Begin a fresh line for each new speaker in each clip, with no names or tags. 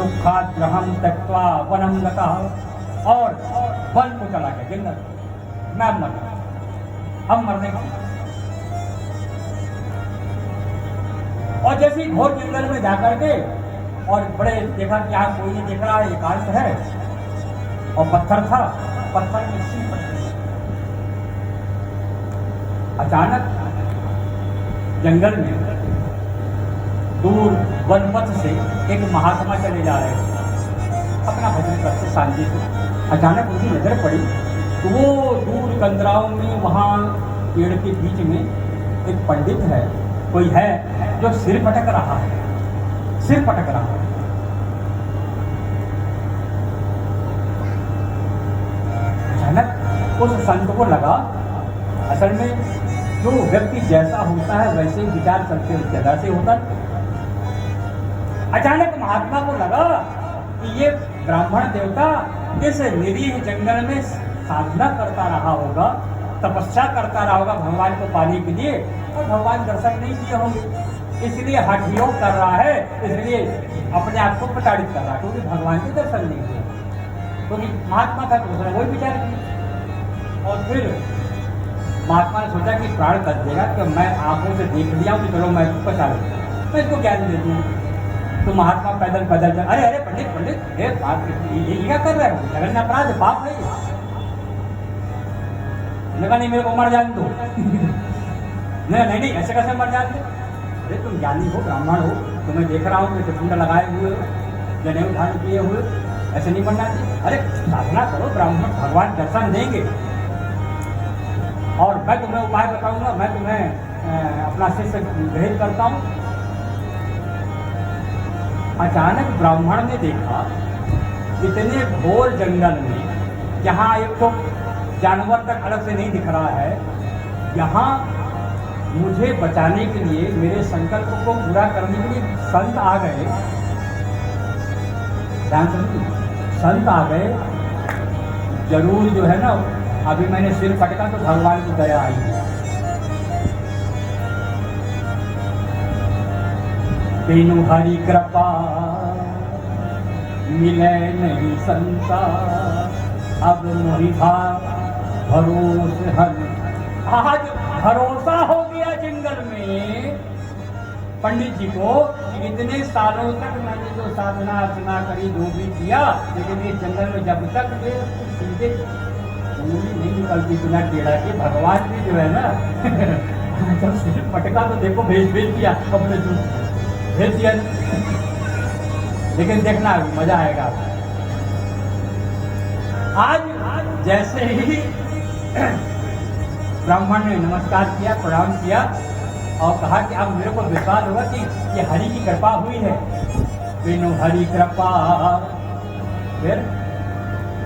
दुखाग्रहम त्यक्त्वा वनम गतः, और वन को चला गया, जंगल। मैं अब मर गया, अब मरने का। और जैसे ही घोर जंगल में जाकर के और बड़े देखा कि यहाँ कोई नहीं दिख रहा है, एकांत है, और पत्थर था, पत्थर में सी पड़ गई। अचानक जंगल में दूर वनपथ से एक महात्मा चले जा रहे थे, अपना भजन करते शांति से। अचानक उनकी नजर पड़ी तो वो दूर कंदराओं में वहाँ पेड़ के बीच में एक पंडित है, कोई है जो सिर पटक रहा है, सिर पटक रहा है। अचानक उस संत को लगा, असल में जो व्यक्ति जैसा होता है वैसे ही विचार करते उस जगह से होता। अचानक महात्मा को लगा कि ये ब्राह्मण देवता इस निरीह जंगल में साधना करता रहा होगा, तपस्या करता रहा होगा भगवान को पाने के लिए, और भगवान दर्शन नहीं दिए होंगे, इसलिए हठ योग कर रहा है, इसलिए अपने आप को प्रताड़ित कर रहा है, क्योंकि भगवान के दर्शन नहीं दिए। क्योंकि महात्मा का तो उसने वही विचार किया। और फिर महात्मा ने सोचा कि प्राण कर देगा कि मैं आंखों से देख लिया हूँ, चलो मैं इसको बचा लूँ, मैं इसको ज्ञान देती हूँ। तो महात्मा पैदल पैदल चल, अरे अरे पंडित पंडित, ये बात ये क्या कर रहे हो, जघन्य अपराध है, पाप है ये। लगा नहीं मेरे को मर जाने दो। नहीं नहीं, ऐसे कैसे मर जाते? अरे तुम ज्ञानी हो, ब्राह्मण हो, तुम्हें देख रहा हूँ कि कुंड लगाए हुए हो, जनेऊ धारण किए हुए, ऐसे नहीं बनना चाहिए। अरे साधना करो, ब्राह्मण भगवान दर्शन देंगे। और मैं तुम्हें उपाय बताऊंगा, मैं तुम्हें अपना शिष्य ग्रहित करता हूँ। अचानक ब्राह्मण ने देखा इतने घोर जंगल में, जहाँ एक तो जानवर तक अलग से नहीं दिख रहा है, यहाँ मुझे बचाने के लिए, मेरे संकल्प को पूरा करने के लिए संत आ गए। ध्यान समझिए, संत आ गए। जरूर जो है ना, अभी मैंने सिर फटका तो भगवान की दया आई है। तेनु हरि कृपा मिले नहीं संता, अब मोहिभा भरोसे हर। आज भरोसा हो गया जंगल में पंडित जी को, इतने सालों तक मैंने जो साधना अर्चना करी, जो भी किया, लेकिन इस जंगल में जब तक वे सीधे उंगली नहीं निकलती बिना टेढ़ा के, भगवान भी जो है ना जब सिर पटका तो देखो भेज दिया, अपने जो भेज दिया। लेकिन देखना मजा आएगा। आज जैसे ही ब्राह्मण ने नमस्कार किया, प्रणाम किया और कहा कि अब मेरे को विश्वास होगा कि ये हरि की कृपा हुई है। बिनु हरि कृपा, फिर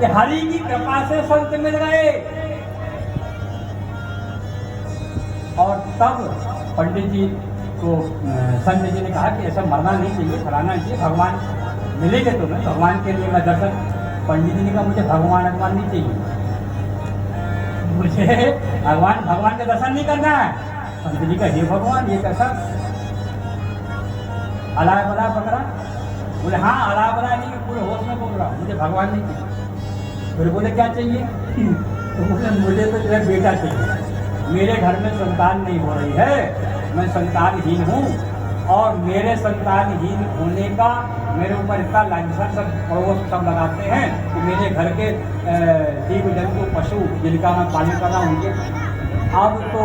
ये हरि की कृपा से संत मिल गए। और तब पंडित जी को संत जी ने कहा कि ऐसा मरना नहीं चाहिए, फलाना चाहिए, भगवान मिलेंगे तुम्हें, भगवान के लिए मैं दर्शन। पंडित जी ने कहा मुझे भगवान नहीं चाहिए, मुझे भगवान का दर्शन नहीं करना है। संत जी का हे भगवान, ये कैसा अला बला पकड़ा? बोले हाँ अला बला नहीं, पूरे होश में बोल रहा, मुझे भगवान नहीं चाहिए। फिर बोले क्या चाहिए? तो बोले मुझे तो जो है बेटा चाहिए, मेरे घर में संतान नहीं हो रही है, मैं संतानहीन हूँ, और मेरे संतानहीन होने का मेरे ऊपर इतना लांछन सब पड़ोस सब लगाते हैं कि मेरे घर के जीव जंतु पशु जिनका मैं पालन कर रहा हूँ उनके। अब तो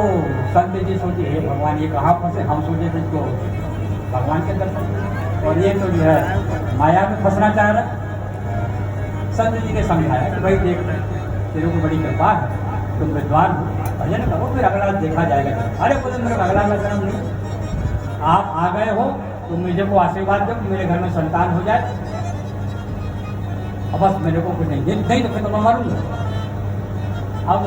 संत जी सोचे हे भगवान ये कहाँ फंसे, हम सोचे थे तो भगवान के दर्शन, और ये तो जो है माया में फंसना चाह रहा। संत जी ने समझाया कि भाई देख तेरे को बड़ी कृपा है, तुम विद्वान हो, भजन करो, फिर अगला देखा जाएगा। अरे बोले मेरे को अगला जन्म नहीं, आप आ गए हो तो मुझे को आशीर्वाद दो कि मेरे घर में संतान हो जाए, अब बस मेरे को कुछ नहीं तो फिर तो मैं मरूंगा। अब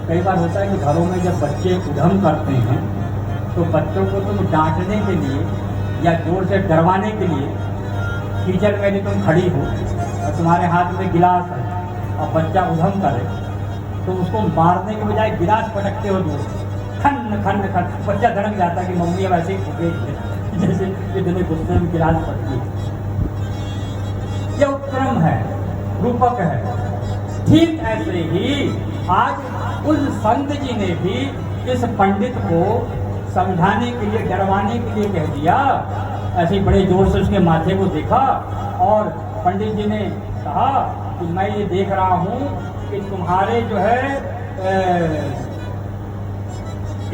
कई बार होता है कि घरों में जब बच्चे उधम करते हैं तो बच्चों को तुम डांटने के लिए या जोर से डरवाने के लिए, टीचर में यदि तुम खड़ी हो और तुम्हारे हाथ में गिलास है और बच्चा उधम करे तो उसको मारने के बजाय गिलास पटकते हो दूर, खन खन खन, बच्चा धड़क जाता है कि मम्मी अब ऐसे ही फूकेगी जैसे इतने गुस्से में गिलास पटकी। रूपक है। ठीक ऐसे ही आज उस संत जी ने भी इस पंडित को समझाने के लिए, डरवाने के लिए कह दिया। ऐसे ही बड़े जोर से उसके माथे को देखा और पंडित जी ने कहा कि मैं ये देख रहा हूँ कि तुम्हारे जो है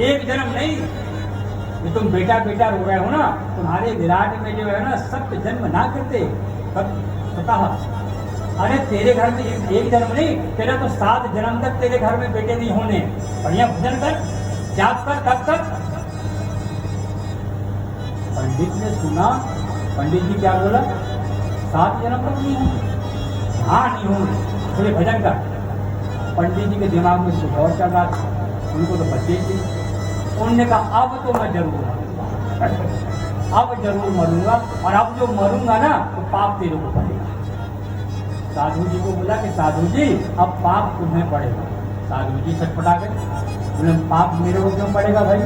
एक जन्म नहीं, ये तुम बेटा बेटा रो रहे हो ना, तुम्हारे विराट में जो है ना सत्य जन्म ना करते पता। अरे तेरे घर में एक जन्म नहीं, तेरा तो 7 जन्म तक तेरे घर में बेटे नहीं होने। बढ़िया भजन कर, जाप कर, तब तक। पंडित ने सुना, पंडित जी क्या बोला, 7 जन्म तक नहीं होंगे। हाँ नहीं होंगे, थोड़े भजन कर। पंडित जी के दिमाग में कुछ और चल रहा था, उनको तो बच्चे थे। उन्होंने कहा अब तो मैं जरूर मरूंगा, अब जरूर मरूंगा, और अब जो मरूंगा ना तो पाप तेरे को पड़ेगा। साधु जी को बोला कि साधु जी अब पाप तुम्हें पड़ेगा। साधु जी छटपटा गए, बोले पाप मेरे को क्यों पड़ेगा भाई।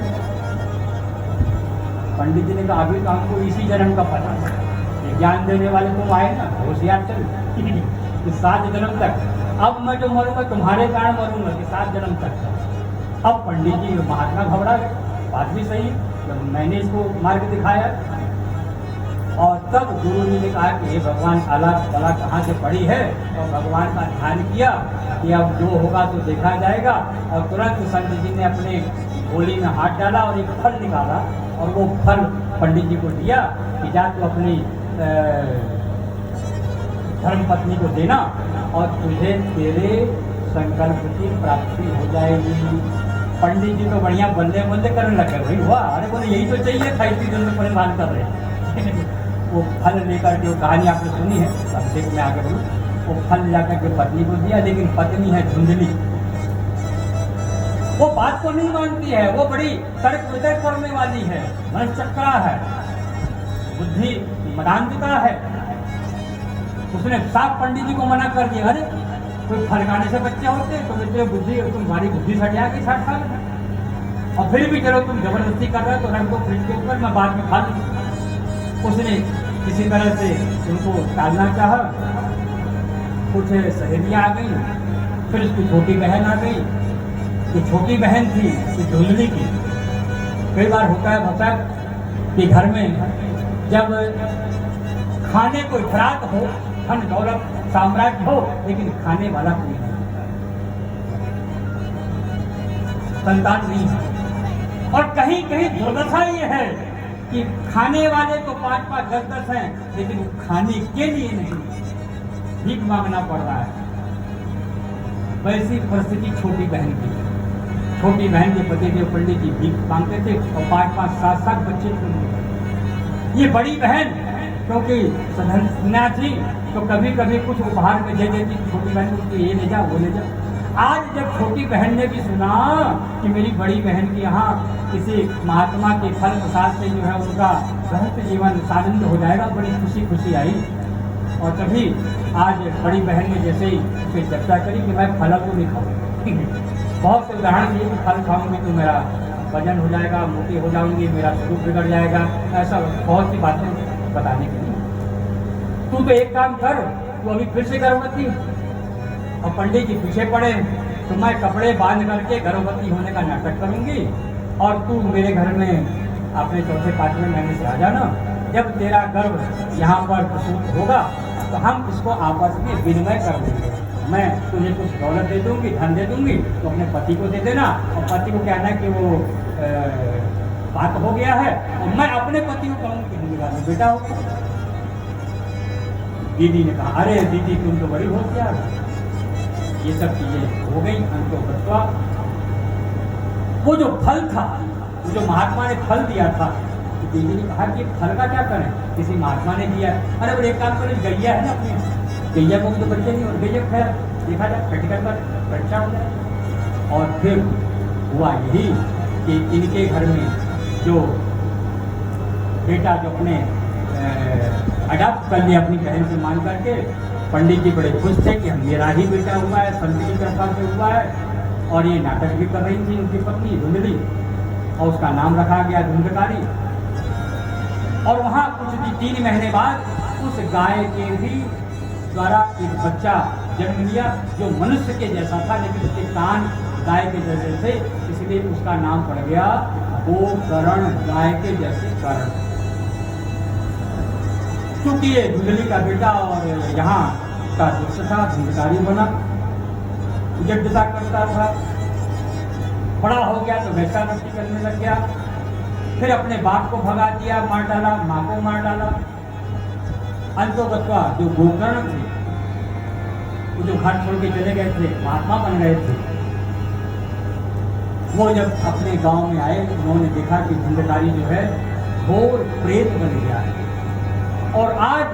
पंडित जी ने कहा अभी तो हमको इसी जन्म का पता है, ये ज्ञान देने वाले तुम आए ना, होशियार चल कि 7 जन्म तक। अब मैं जो मरूंगा तुम्हारे कारण मरूंगा कि 7 जन्म तक। अब पंडित जी महात्मा घबरा गए, बात भी सही, जब मैंने इसको मार्ग दिखाया। और तब गुरु जी ने कहा कि हे भगवान, आला बला कहाँ से पड़ी है, और भगवान का ध्यान किया कि अब जो होगा तो देखा जाएगा। और तुरंत संत जी ने अपने झोली में हाथ डाला और एक फल निकाला, और वो फल पंडित जी को दिया कि जा तू अपनी धर्म पत्नी को देना और तुझे तेरे संकल्प की प्राप्ति हो जाएगी। पंडित जी तो बढ़िया बंदे बंदे करने लगे, भाई वाह, अरे बोले यही तो चाहिए था, इतनी दिन में परेशान कर रहे। वो फल लेकर के, वो कहानी आपने सुनी है, सबसे मैं आगे बोलूँ, वो फल जाकर के पत्नी को दिया, लेकिन पत्नी है धुंधली, वो बात को नहीं मानती है, वो बड़ी तर्क वितर्क करने वाली है, मनचक्रा है, बुद्धि मदान्विता है। उसने साफ पंडित जी को मना कर दिया, अरे कोई फल खाने से बच्चे होते तो बच्चे बुद्धि, तुम्हारी बुद्धि सट जाएगी 60 साल में, और फिर भी चलो तुम जबरदस्ती कर रहे हो तो रख दो फ्रिज के ऊपर, मैं बाद में खा लूँ। उसने किसी तरह से उनको टालना चाहा, कुछ सहेलियाँ आ गई, फिर उसकी छोटी बहन आ गई। जो छोटी बहन थी वो धुंधली की। कई बार होता है कि घर में जब खाने को इफरात हो, धन दौलत साम्राज्य हो, लेकिन खाने वाला कोई नहीं, संतान नहीं है। और कहीं कहीं दुर्दशा ये है कि खाने वाले तो 5-5, 10-10 हैं, लेकिन खाने के लिए नहीं, भीख मांगना पड़ रहा है। वैसी परिस्थिति छोटी बहन की। छोटी बहन के पति देव पंडित जी भीख मांगते थे और 5-5, 7-7 बच्चे थे। ये बड़ी बहन क्योंकि सधन्या थी तो कभी कभी कुछ उपहार में दे देती छोटी बहन को, ये ले जा वो ले जा। आज जब छोटी बहन ने भी सुना कि मेरी बड़ी बहन के यहाँ किसी महात्मा के फल प्रसाद से जो है उनका रहस्य जीवन आनंद हो जाएगा, बड़ी खुशी खुशी आई। और तभी आज बड़ी बहन ने जैसे ही उससे चर्चा करी कि मैं फल को नहीं खाऊंगी, बहुत से उदाहरण दिए कि फल खाऊंगी तो मेरा वजन हो जाएगा, मोटी हो जाऊंगी, मेरा स्वरूप बिगड़ जाएगा, ऐसा बहुत सी बातें बताने के लिए। तू तो एक काम कर, तू अभी फिर से गर्भवती, और पंडित जी पीछे पड़े तो मैं कपड़े बांध करके गर्भवती होने का नाटक करूंगी, और तू मेरे घर में अपने 4-5वें महीने से आ जाना। जब तेरा गर्भ यहाँ पर प्रसूत होगा तो हम इसको आपस में विनिमय कर देंगे। मैं तुझे कुछ दौलत दे दूंगी, धन दे दूंगी, तो अपने पति को दे देना, और पति को कहना कि वो बात हो गया है, और मैं अपने पति को कहूँगी कि मेरा बेटा हो गया। दीदी ने कहा, अरे दीदी तुम तो बड़ी होशियार हो। ये सब चीजें हो गई। अंतो बतवा वो जो फल था, वो जो महात्मा ने फल दिया था, तो दीदी ने कहा कि फल का क्या करें, किसी महात्मा ने दिया। अरे वो एक काम करें, गैया है ना अपनी, गैया को भी तो बच्चे नहीं, और गैया खैर देखा जाए प्रैक्टिकल पर परीक्षा हो जाए। और फिर हुआ यही कि इनके घर में जो बेटा जो अपने अडॉप्ट कर लिया अपनी बहन से मान करके, पंडित जी बड़े खुश थे कि हम मेरा ही बेटा हुआ है, संत की कृपा से हुआ है। और ये नाटक भी कर रही थी उनकी पत्नी धुंधली, और उसका नाम रखा गया धुंधकारी। और वहाँ कुछ भी 3 महीने बाद उस गाय के भी द्वारा एक बच्चा जन्म लिया जो मनुष्य के जैसा था, लेकिन उसके कान गाय के जैसे थे, इसलिए उसका नाम पड़ गया गोकर्ण, गाय के जैसे कर्ण। क्योंकि ये धुंधली का बेटा और यहाँ का दुष्ट था, धुंधकारी बना, उजड़ता करता था, बड़ा हो गया तो वैश्यावृत्ति करने लग गया, फिर अपने बाप को भगा दिया, मार डाला, माँ को मार डाला। अंतोगत्वा जो गोकर्ण थे, वो जो घर छोड़ के चले गए थे, महात्मा बन गए थे, वो जब अपने गांव में आए, उन्होंने देखा कि धुंधकारी जो है घोर प्रेत बन गया है। और आज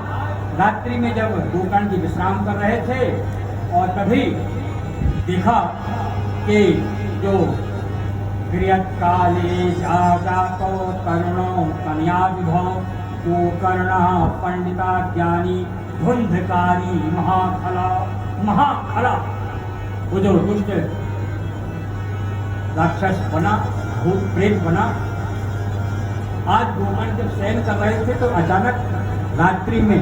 रात्रि में जब गोकर्ण जी विश्राम कर रहे थे और कभी देखा कि जो काले जातो करुणो कन्या विभव गोकर्ण पंडिता ज्ञानी धुंधकारी महाखला, वो जो दुष्ट राक्षस बना, भूत प्रेत बना, आज गोकर्ण जब शयन कर रहे थे तो अचानक रात्रि में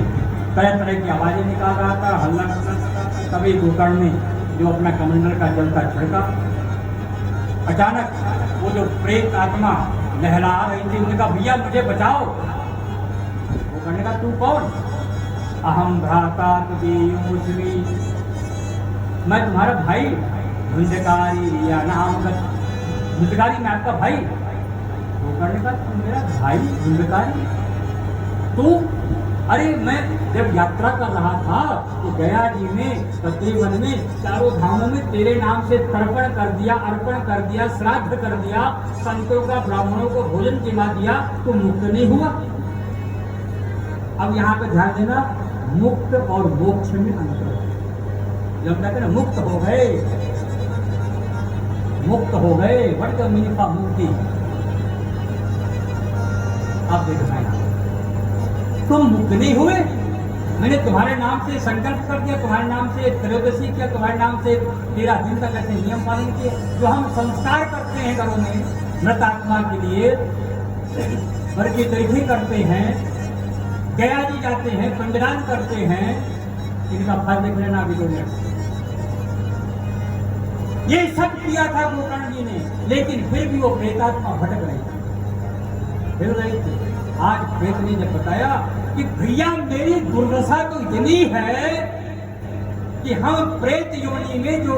तरह तरह की आवाजें निकाल रहा था, हल्ला कर रहा था। तभी गोकर्ण ने जो अपना कमंडल का जल का छिड़का, अचानक वो जो प्रेत आत्मा लहला रही थी, उन्होंने कहा भैया मुझे बचाओ। गोकर्ण ने कहा तू कौन? अहम भ्राता तुझे, मैं तुम्हारा भाई धुंधकारी या नाम धुंधकारी, मैं आपका भाई। गोकर्ण ने कहा तू मेरा भाई धुंधकारी? तू? अरे मैं जब यात्रा कर रहा था तो गया जी में, कद्रीवन में, चारों धामों में तेरे नाम से तर्पण कर दिया, अर्पण कर दिया, श्राद्ध कर दिया, संतों का ब्राह्मणों को भोजन जिला दिया, तो मुक्त नहीं हुआ। अब यहाँ पे ध्यान देना, मुक्त और मोक्ष में अंतर है। जब कहते ना मुक्त हो गए, मुक्त हो गए, व्हाट द मीनिंग ऑफ मुक्ति? अब देखना है, तुम मुक्त नहीं हुए, मैंने तुम्हारे नाम से संकल्प कर दिया, तुम्हारे नाम से त्रयोदशी किया, तुम्हारे नाम से 13 दिन तक ऐसे नियम पालन किए, जो हम संस्कार करते हैं घरों में मृत आत्मा के लिए, घर की तरीके करते हैं, गया जी जाते हैं, पिंडदान करते हैं, इनका फल देख लेना अभी 2 मिनट। ये सब किया था गोकर्ण जी ने, लेकिन फिर भी वो प्रेतात्मा भटक रही थी, हिल रही थी। आज प्रेत ने जब बताया कि भैया मेरी दुर्दशा तो इतनी है कि हम प्रेत योनि में जो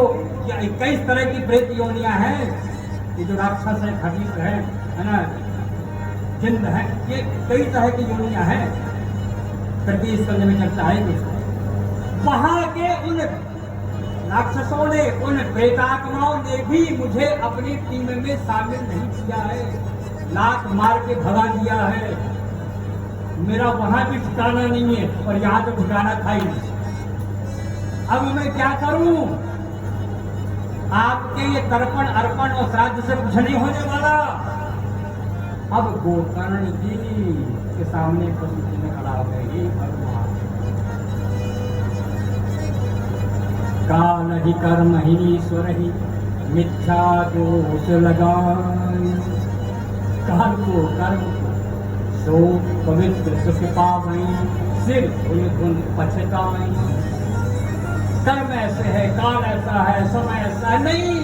21 तरह की प्रेत योनियां हैं, ये जो राक्षस है, खबीस है ना, जिन्न है, ये कई तरह की योनियां हैं, प्रति स्कंद में चर्चा है कि वहां के उन राक्षसों ने, उन प्रेतात्माओं ने भी मुझे अपनी टीम में शामिल नहीं किया है, लात मार के भगा दिया है। मेरा वहां भी ठिकाना नहीं है और यहाँ तो ठिकाना था ही नहीं। अब मैं क्या करूं? आपके ये तर्पण अर्पण और श्राद्ध से कुछ नहीं होने वाला। अब गोकर्ण जी के सामने प्रश्न चिन्ह खड़ा हो गए, भगवान काल ही कर्म ही ईश्वर ही मिथ्या दोष लगाए, काल को कर्म सो पवित्र सुख पावई, सिर धुन पछतावई। कर्म ऐसे है, काल ऐसा है, समय ऐसा है, नहीं,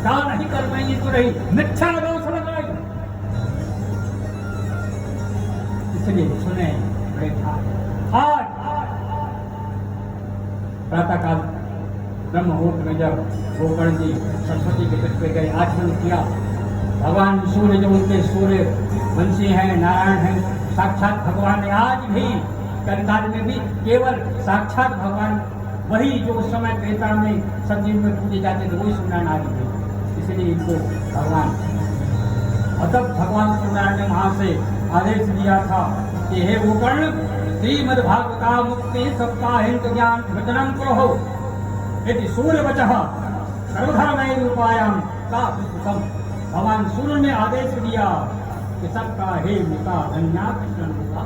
काल नहीं कर्म ही तो रही, मिथ्या दोष लगाई। इसलिए सुने बैठा, आज प्रातः काल ब्रह्म मुहूर्त में जब गोकर्ण जी सरस्वती के तट पे गए, आचमन किया, भगवान सूर्य जो उनके सूर्य वंशी हैं, नारायण हैं, साक्षात भगवान ने आज भी कलिकाल में भी केवल साक्षात भगवान वही जो उस समय त्रेता में सतयुग में पूजे जाते थे, वही सूर्यनारायण आज भी, इसलिए इनको भगवान। और तब भगवान सूर्यनारायण ने वहां से आदेश दिया था कि हे गोकर्ण, श्रीमद्भागवता मुक्ति सप्ताहिक ज्ञान वचनम करो, यदि सूर्य वचः सर्वधर्मय रूपायाम का सुखम। भगवान सूर्य ने आदेश दिया कि सबका हे मुका धन्या कृष्ण मुका,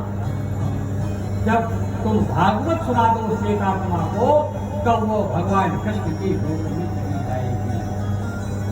जब तुम भागवत सुना दो श्वेतात्मा को, तो वो भगवान कृष्ण की रूप में